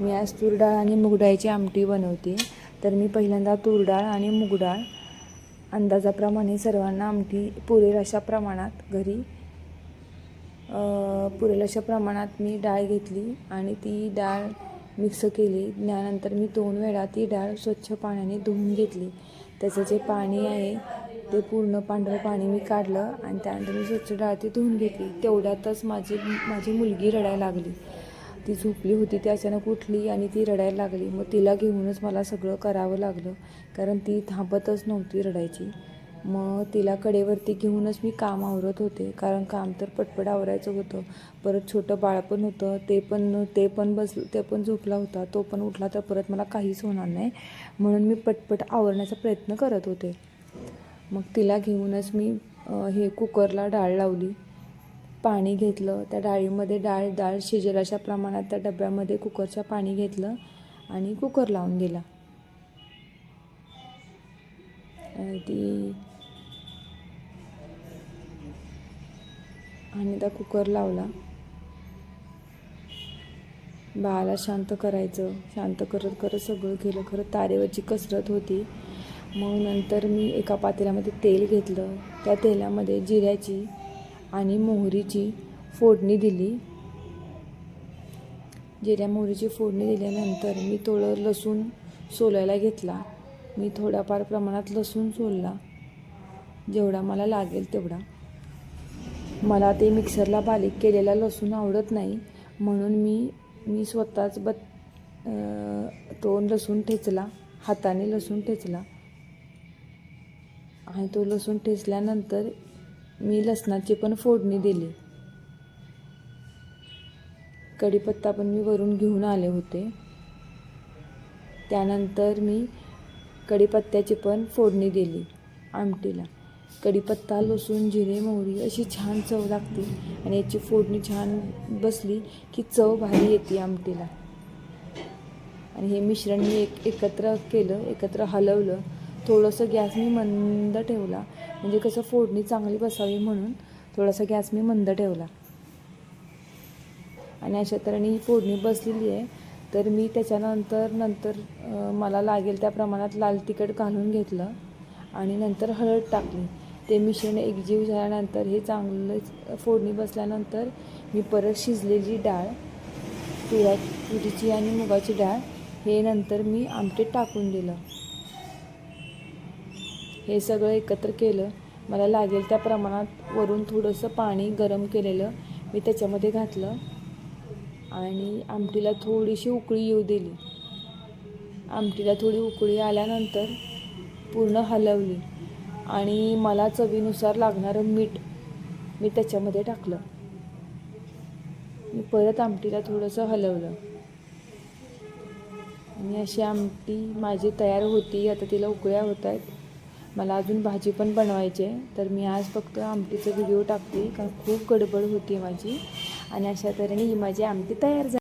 मी आज तूर डाळ आणि मूग डाळीची आमटी बनवते. तर मी पहिल्यांदा तूर डाळ आणि मूग डाळ अंदाजाप्रमाणे सर्वांना आमटी पुरेल अशा प्रमाणात पुरेल अशा प्रमाणात मी डाळ घेतली आणि ती डाळ मिक्स केली. त्यानंतर मी 2 वेळा ती डाळ स्वच्छ पाण्याने धुवून घेतली. त्याचं जे पाणी आहे ते पूर्ण पांढरं पाणी मी काढलं आणि त्यानंतर मी स्वच्छ डाळ ती धुवून घेतली. तेवढ्यातच माझी मुलगी रडायला लागली. ती झोपली होती, ती अचानक उठली आणि ती रडायला लागली. मग तिला घेऊनच मला सगळं करावं लागलं, कारण ती थांबतच नव्हती रडायची. मग तिला कडेवरती घेऊनच मी काम आवरत होते, कारण काम तर पटपट आवरायचं होतं. परत छोटं बाळ पण होतं, ते पण झोपला होता. तो पण उठला तर परत मला काहीच होणार नाही, म्हणून मी पटपट आवरण्याचा प्रयत्न करत होते. मग तिला घेऊनच मी कुकरला डाळ लावली, पाणी घेतलं. त्या डाळीमध्ये डाळ शिजेल अशा प्रमाणात त्या डब्यामध्ये कुकरच्या पाणी घेतलं आणि कुकर लावून दिला. आणि त्या कुकर लावला. बाळाला शांत करायचं, शांत करत करत सगळं केलं. खरं तारेवरची कसरत होती. मग नंतर मी एका पातेल्यामध्ये तेल घेतलं. त्या तेलामध्ये जिऱ्याची आणि मोहरीची फोडणी दिली. जिऱ्या मोहरीची फोडणी दिल्यानंतर मी थोडं लसूण सोलायला घेतला. मी थोड्याफार प्रमाणात लसूण सोलला, जेवढा मला लागेल तेवढा. मला ते मिक्सरला बारीक केलेला लसूण आवडत नाही, म्हणून मी स्वतःच तो लसूण ठेचला, हाताने लसूण ठेचला. आणि तो लसूण ठेचल्यानंतर मी लसणाची पण फोडणी दिली. कढीपत्ता पण मी वरून घेऊन आले होते. त्यानंतर मी कढीपत्त्याची पण फोडणी दिली आमटीला. कढीपत्ता, लसूण, जिरे, मोहरी अशी छान चव लागते आणि याची फोडणी छान बसली की चव भारी येते आमटीला. आणि हे मिश्रण मी एकत्र केलं, एकत्र हलवलं. थोडंसं गॅस मी मंद ठेवला, म्हणजे कसं फोडणी चांगली बसावी म्हणून थोडासा गॅस मी मंद ठेवला. आणि अशा तऱ्हेने ही फोडणी बसलेली आहे. तर मी त्याच्यानंतर मला लागेल त्या प्रमाणात लाल तिखट घालून घेतलं आणि नंतर हळद टाकली. ते मिश्रण एकजीव झाल्यानंतर हे चांगलं फोडणी बसल्यानंतर मी परत शिजलेली डाळ, तुरीची आणि मुगाची डाळ, हे नंतर मी आमटीत टाकून दिलं. हे सगळं एकत्र केलं. मला लागेल त्या प्रमाणात वरून थोडंसं पाणी गरम केलेलं मी त्याच्यामध्ये घातलं आणि आमटीला थोडीशी उकळी येऊ दिली. आमटीला थोडी उकळी आल्यानंतर पूर्ण हलवली आणि मला चवीनुसार लागणारं मीठ मी त्याच्यामध्ये टाकलं. मी परत आमटीला थोडंसं हलवलं आणि अशी आमटी माझी तयार होती. आता तिला उकळ्या होत आहेत. मला अजून भाजी पण बनवायची आहे, तर मी आज फक्त आमटीचा व्हिडिओ टाकते, कारण खूप गडबड होती माझी. आणि अशा तऱ्हेने ही माझी आमटी तयार झाली.